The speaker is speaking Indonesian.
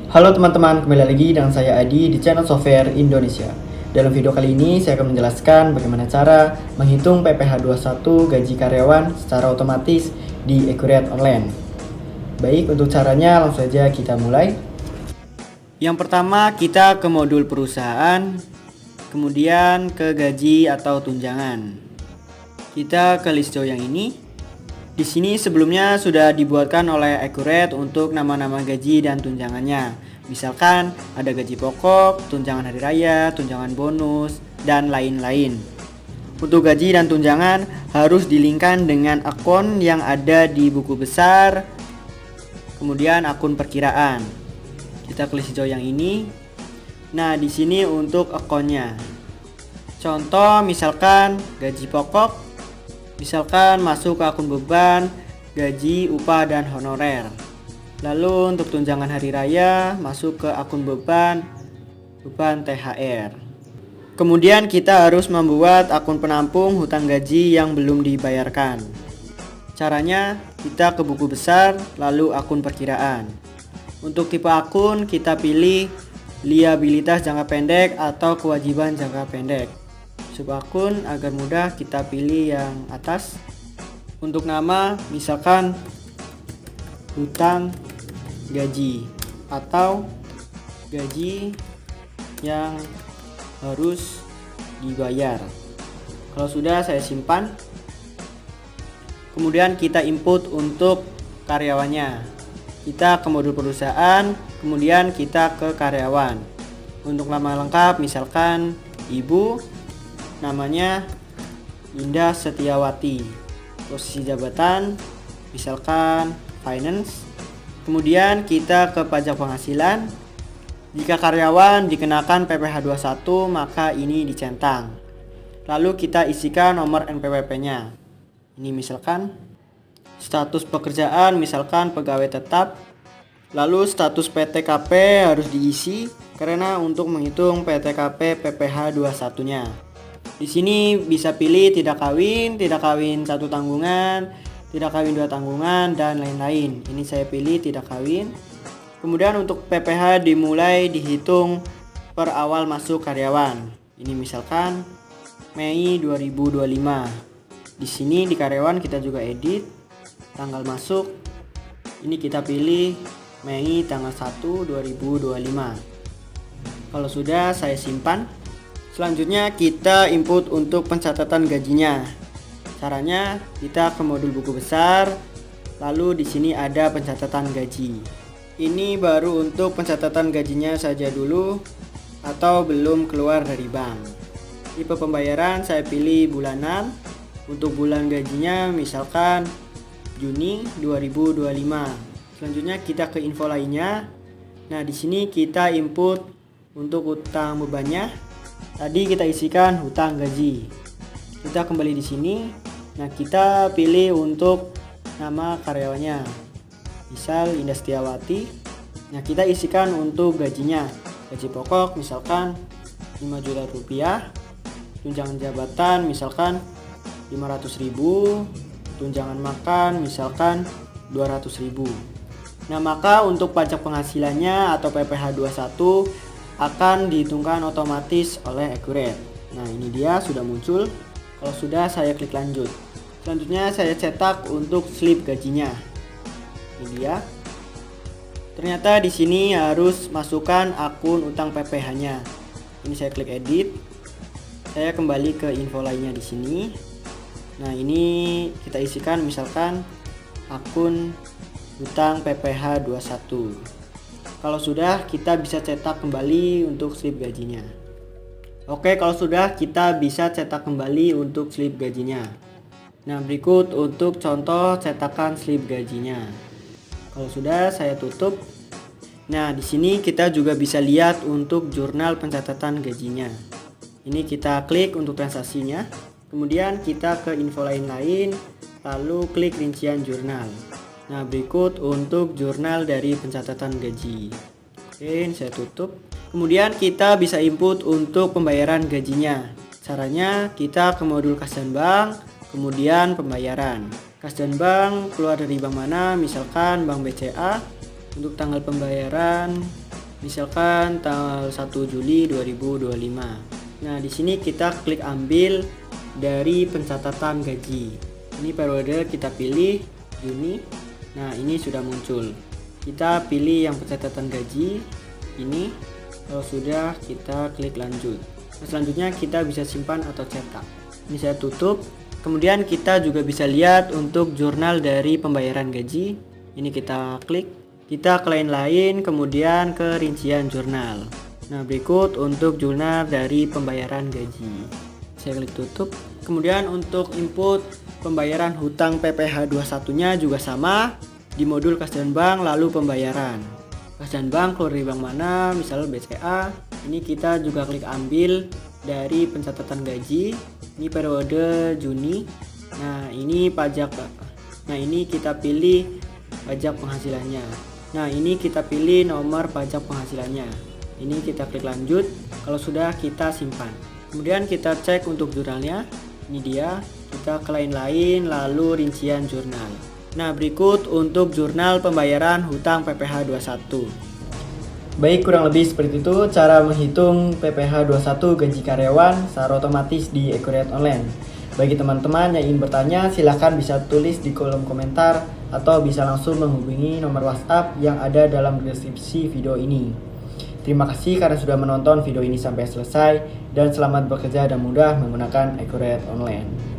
Halo teman-teman, kembali lagi dengan saya Adi di channel Software Indonesia. Dalam video kali ini saya akan menjelaskan bagaimana cara menghitung PPh 21 gaji karyawan secara otomatis di Accurate Online. Baik, untuk caranya langsung saja kita mulai. Yang pertama, kita ke modul perusahaan, kemudian ke gaji atau tunjangan. Kita ke list yang ini. Di sini sebelumnya sudah dibuatkan oleh Accurate untuk nama-nama gaji dan tunjangannya. Misalkan ada gaji pokok, tunjangan hari raya, tunjangan bonus, dan lain-lain. Untuk gaji dan tunjangan harus dilingkan dengan akun yang ada di buku besar, kemudian akun perkiraan. Kita klik hijau yang ini. Nah, di sini untuk akunnya. Contoh misalkan gaji pokok, misalkan masuk ke akun beban, gaji, upah, dan honorer. Lalu untuk tunjangan hari raya masuk ke akun beban THR. Kemudian kita harus membuat akun penampung hutang gaji yang belum dibayarkan. Caranya kita ke buku besar, lalu akun perkiraan. Untuk tipe akun kita pilih liabilitas jangka pendek atau kewajiban jangka pendek. Subakun agar mudah kita pilih yang atas. Untuk nama misalkan hutang gaji atau gaji yang harus dibayar. Kalau sudah, saya simpan. Kemudian kita input untuk karyawannya. Kita ke modul perusahaan, kemudian kita ke karyawan. Untuk nama lengkap misalkan ibu, namanya Indah Setiawati. Posisi jabatan misalkan finance. Kemudian kita ke pajak penghasilan. Jika karyawan dikenakan PPh 21, maka ini dicentang. Lalu kita isikan nomor NPWP-nya. Ini misalkan status pekerjaan, misalkan pegawai tetap. Lalu status PTKP harus diisi karena untuk menghitung PTKP PPh 21-nya. Di sini bisa pilih tidak kawin satu tanggungan, tidak kawin dua tanggungan, dan lain-lain. Ini saya pilih tidak kawin. Kemudian untuk PPh dimulai dihitung per awal masuk karyawan. Ini misalkan Mei 2025. Di sini di karyawan kita juga edit tanggal masuk. Ini kita pilih Mei tanggal 1 2025. Kalau sudah, saya simpan. Selanjutnya kita input untuk pencatatan gajinya. Caranya kita ke modul buku besar, lalu di sini ada pencatatan gaji. Ini baru untuk pencatatan gajinya saja dulu atau belum keluar dari bank. Tipe pembayaran saya pilih bulanan. Untuk bulan gajinya misalkan Juni 2025. Selanjutnya kita ke info lainnya. Nah, di sini kita input untuk utang bebannya. Tadi kita isikan hutang gaji. Kita kembali di sini. Nah, kita pilih untuk nama karyawannya. Misal Indah Setiawati. Nah, kita isikan untuk gajinya. Gaji pokok misalkan 5 juta rupiah. Tunjangan jabatan misalkan 500.000. Tunjangan makan misalkan 200.000. Nah, maka untuk pajak penghasilannya atau PPh 21 akan dihitungkan otomatis oleh Accurate. Nah, ini dia sudah muncul. Kalau sudah, saya klik lanjut. Selanjutnya saya cetak untuk slip gajinya. Ini dia. Ternyata di sini harus masukkan akun utang PPh-nya. Ini saya klik edit. Saya kembali ke info lainnya di sini. Nah, ini kita isikan misalkan akun utang PPh 21. Kalau sudah, kita bisa cetak kembali untuk slip gajinya. Oke, kalau sudah, kita bisa cetak kembali untuk slip gajinya. Nah, berikut untuk contoh cetakan slip gajinya. Kalau sudah, saya tutup. Nah, di sini kita juga bisa lihat untuk jurnal pencatatan gajinya. Ini kita klik untuk transaksinya. Kemudian kita ke info lain-lain, lalu klik rincian jurnal. Nah, berikut untuk jurnal dari pencatatan gaji. Oke, ini saya tutup. Kemudian kita bisa input untuk pembayaran gajinya. Caranya kita ke modul kas dan bank, kemudian pembayaran. Kas dan bank keluar dari bank mana? Misalkan bank BCA. Untuk tanggal pembayaran Misalkan tanggal 1 Juli 2025. Nah, di sini kita klik ambil dari pencatatan gaji. Ini periode kita pilih Juni. Nah, ini sudah muncul. Kita pilih yang pencatatan gaji ini. Kalau sudah, kita klik lanjut. Nah, selanjutnya kita bisa simpan atau cetak. Ini saya tutup. Kemudian kita juga bisa lihat untuk jurnal dari pembayaran gaji. Ini kita klik. Kita ke lain-lain, kemudian ke rincian jurnal. Nah, berikut untuk jurnal dari pembayaran gaji. Saya klik tutup. Kemudian untuk input pembayaran hutang PPh 21-nya juga sama. Di modul kas dan bank, lalu pembayaran. Kas dan bank keluar dari bank mana, misalnya BCA. Ini kita juga klik ambil dari pencatatan gaji. Ini periode Juni. Nah, ini pajak. Nah, ini kita pilih pajak penghasilannya. Nah, ini kita pilih nomor pajak penghasilannya. Ini kita klik lanjut. Kalau sudah, kita simpan. Kemudian kita cek untuk jurnalnya. Ini dia. Kita ke lain-lain, lalu rincian jurnal. Nah, berikut untuk jurnal pembayaran hutang PPh 21. Baik, kurang lebih seperti itu cara menghitung PPh 21 gaji karyawan secara otomatis di Accurate Online. Bagi teman-teman yang ingin bertanya, silahkan bisa tulis di kolom komentar atau bisa langsung menghubungi nomor WhatsApp yang ada dalam deskripsi video ini. Terima kasih karena sudah menonton video ini sampai selesai dan selamat bekerja dan mudah menggunakan Accurate Online.